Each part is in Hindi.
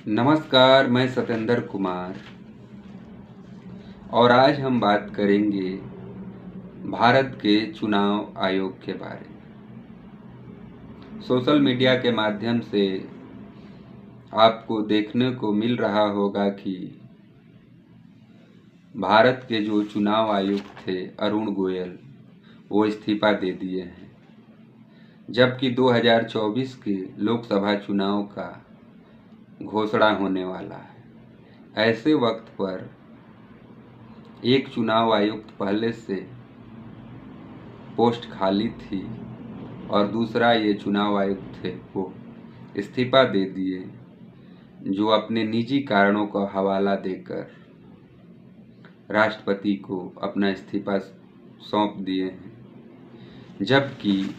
नमस्कार, मैं सत्येंद्र कुमार और आज हम बात करेंगे भारत के चुनाव आयोग के बारे में। सोशल मीडिया के माध्यम से आपको देखने को मिल रहा होगा कि भारत के जो चुनाव आयुक्त थे अरुण गोयल, वो इस्तीफा दे दिए हैं, जबकि 2024 के लोकसभा चुनाव का घोषणा होने वाला है। ऐसे वक्त पर एक चुनाव आयुक्त पहले से पोस्ट खाली थी और दूसरा ये चुनाव आयुक्त थे वो इस्तीफा दे दिए, जो अपने निजी कारणों का हवाला देकर राष्ट्रपति को अपना इस्तीफा सौंप दिए हैं, जबकि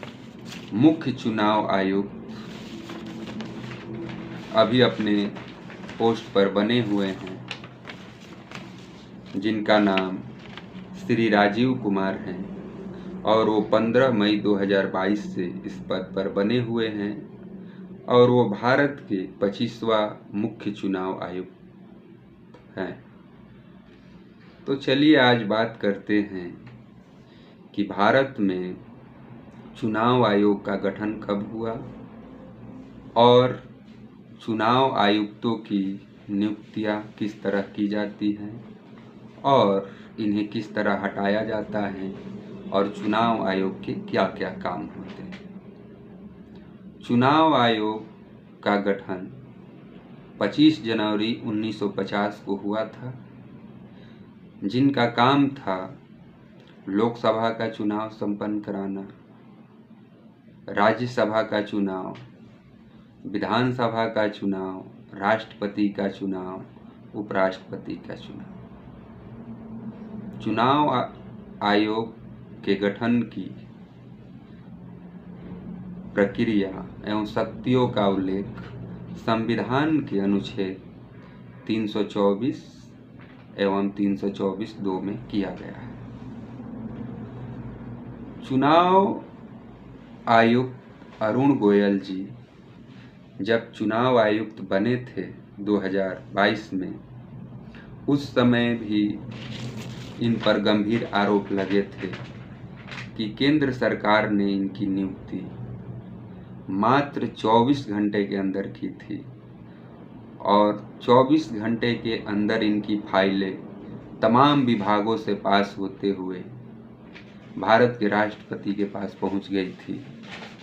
मुख्य चुनाव आयुक्त अभी अपने पोस्ट पर बने हुए हैं, जिनका नाम श्री राजीव कुमार हैं और वो 15 मई 2022 से इस पद पर बने हुए हैं और वो भारत के 25वां मुख्य चुनाव आयुक्त हैं। तो चलिए आज बात करते हैं कि भारत में चुनाव आयोग का गठन कब हुआ और चुनाव आयुक्तों की नियुक्तियां किस तरह की जाती हैं और इन्हें किस तरह हटाया जाता है और चुनाव आयोग के क्या क्या काम होते हैं। चुनाव आयोग का गठन 25 जनवरी 1950 को हुआ था, जिनका काम था लोकसभा का चुनाव संपन्न कराना, राज्यसभा का चुनाव, विधानसभा का चुनाव, राष्ट्रपति का चुनाव, उपराष्ट्रपति का चुनाव। चुनाव आयोग के गठन की प्रक्रिया एवं शक्तियों का उल्लेख संविधान के अनुच्छेद 324 एवं 324(2) में किया गया है। चुनाव आयुक्त अरुण गोयल जी जब चुनाव आयुक्त बने थे 2022 में, उस समय भी इन पर गंभीर आरोप लगे थे कि केंद्र सरकार ने इनकी नियुक्ति मात्र 24 घंटे के अंदर की थी और 24 घंटे के अंदर इनकी फाइलें तमाम विभागों से पास होते हुए भारत के राष्ट्रपति के पास पहुंच गई थी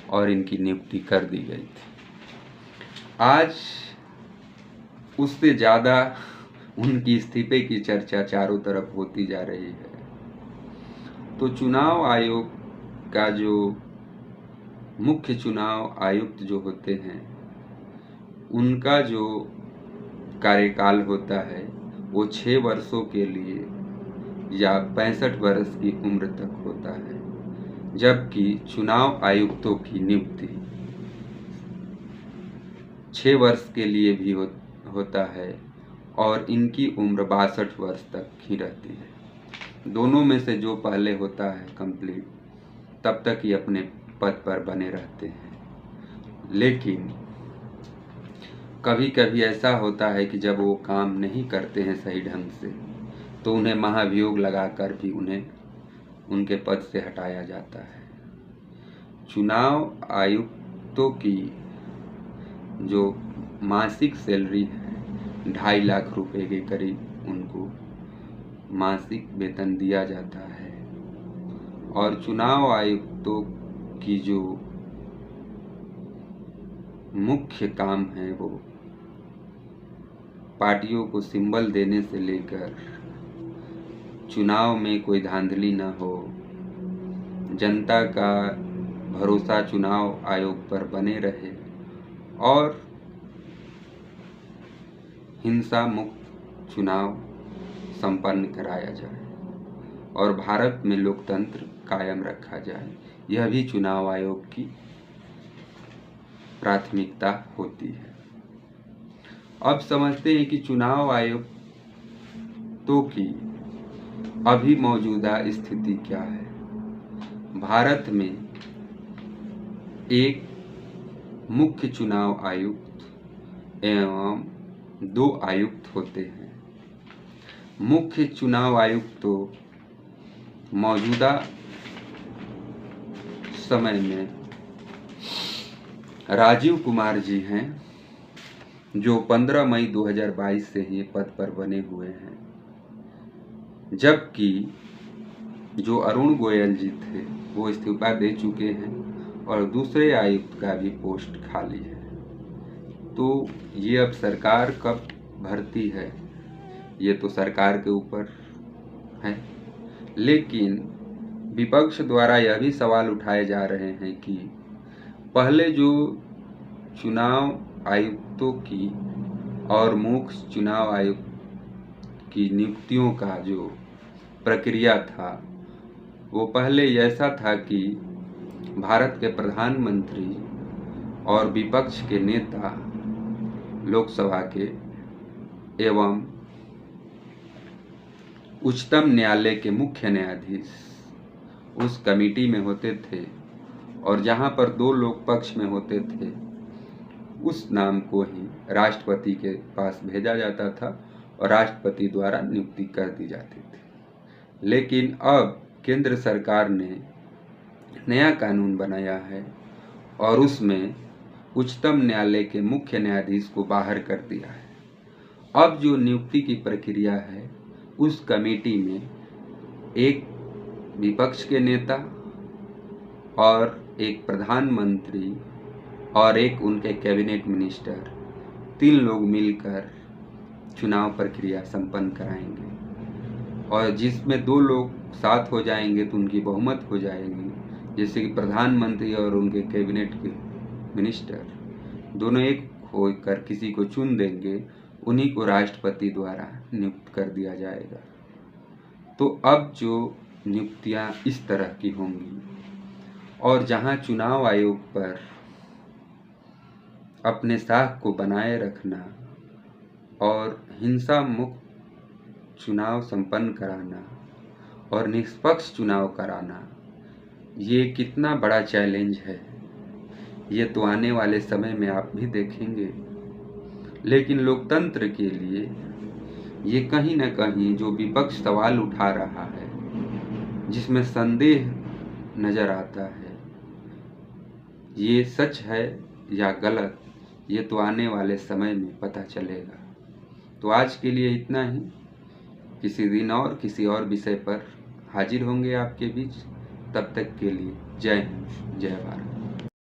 और इनकी नियुक्ति कर दी गई थी। आज उससे ज़्यादा उनकी इस्तीफे की चर्चा चारों तरफ होती जा रही है। तो चुनाव आयोग का जो मुख्य चुनाव आयुक्त जो होते हैं, उनका जो कार्यकाल होता है वो 6 वर्षों के लिए या 65 वर्ष की उम्र तक होता है, जबकि चुनाव आयुक्तों की नियुक्ति 6 वर्ष के लिए भी होता है और इनकी उम्र 62 वर्ष तक ही रहती है। दोनों में से जो पहले होता है कंप्लीट, तब तक ही अपने पद पर बने रहते हैं। लेकिन कभी कभी ऐसा होता है कि जब वो काम नहीं करते हैं सही ढंग से, तो उन्हें महाभियोग लगाकर भी उन्हें उनके पद से हटाया जाता है। चुनाव आयुक्तों की जो मासिक सैलरी है 2.5 लाख रुपए के करीब उनको मासिक वेतन दिया जाता है और चुनाव आयुक्तों की जो मुख्य काम है वो पार्टियों को सिंबल देने से लेकर चुनाव में कोई धांधली न हो, जनता का भरोसा चुनाव आयोग पर बने रहे और हिंसा मुक्त चुनाव संपन्न कराया जाए और भारत में लोकतंत्र कायम रखा जाए। यह भी चुनाव आयोग की प्राथमिकता होती है। अब समझते हैं कि चुनाव आयुक्तों की अभी मौजूदा स्थिति क्या है। भारत में एक मुख्य चुनाव आयुक्त एवं 2 आयुक्त होते हैं। मुख्य चुनाव आयुक्त तो मौजूदा समय में राजीव कुमार जी हैं, जो 15 मई 2022 से ही पद पर बने हुए हैं, जबकि जो अरुण गोयल जी थे वो इस्तीफा दे चुके हैं और दूसरे आयुक्त का भी पोस्ट खाली है। तो ये अब सरकार कब भरती है ये तो सरकार के ऊपर है, लेकिन विपक्ष द्वारा यह भी सवाल उठाए जा रहे हैं कि पहले जो चुनाव आयुक्तों की और मुख्य चुनाव आयुक्त की नियुक्तियों का जो प्रक्रिया था वो पहले ऐसा था कि भारत के प्रधानमंत्री और विपक्ष के नेता लोकसभा के एवं उच्चतम न्यायालय के मुख्य न्यायाधीश उस कमेटी में होते थे और जहां पर 2 लोग पक्ष में होते थे उस नाम को ही राष्ट्रपति के पास भेजा जाता था और राष्ट्रपति द्वारा नियुक्ति कर दी जाती थी। लेकिन अब केंद्र सरकार ने नया कानून बनाया है और उसमें उच्चतम न्यायालय के मुख्य न्यायाधीश को बाहर कर दिया है। अब जो नियुक्ति की प्रक्रिया है उस कमेटी में एक विपक्ष के नेता और एक प्रधानमंत्री और एक उनके कैबिनेट मिनिस्टर 3 लोग मिलकर चुनाव प्रक्रिया संपन्न कराएंगे और जिसमें 2 लोग साथ हो जाएंगे तो उनकी बहुमत हो जाएगी, जैसे कि प्रधानमंत्री और उनके कैबिनेट के मिनिस्टर दोनों एक होकर किसी को चुन देंगे, उन्हीं को राष्ट्रपति द्वारा नियुक्त कर दिया जाएगा। तो अब जो नियुक्तियां इस तरह की होंगी और जहां चुनाव आयोग पर अपने साख को बनाए रखना और हिंसा मुक्त चुनाव संपन्न कराना और निष्पक्ष चुनाव कराना ये कितना बड़ा चैलेंज है ये तो आने वाले समय में आप भी देखेंगे। लेकिन लोकतंत्र के लिए ये कहीं न कहीं जो विपक्ष सवाल उठा रहा है जिसमें संदेह नजर आता है, ये सच है या गलत ये तो आने वाले समय में पता चलेगा। तो आज के लिए इतना ही। किसी दिन और किसी और विषय पर हाजिर होंगे आपके बीच। तब तक के लिए जय हिंद, जय भारत।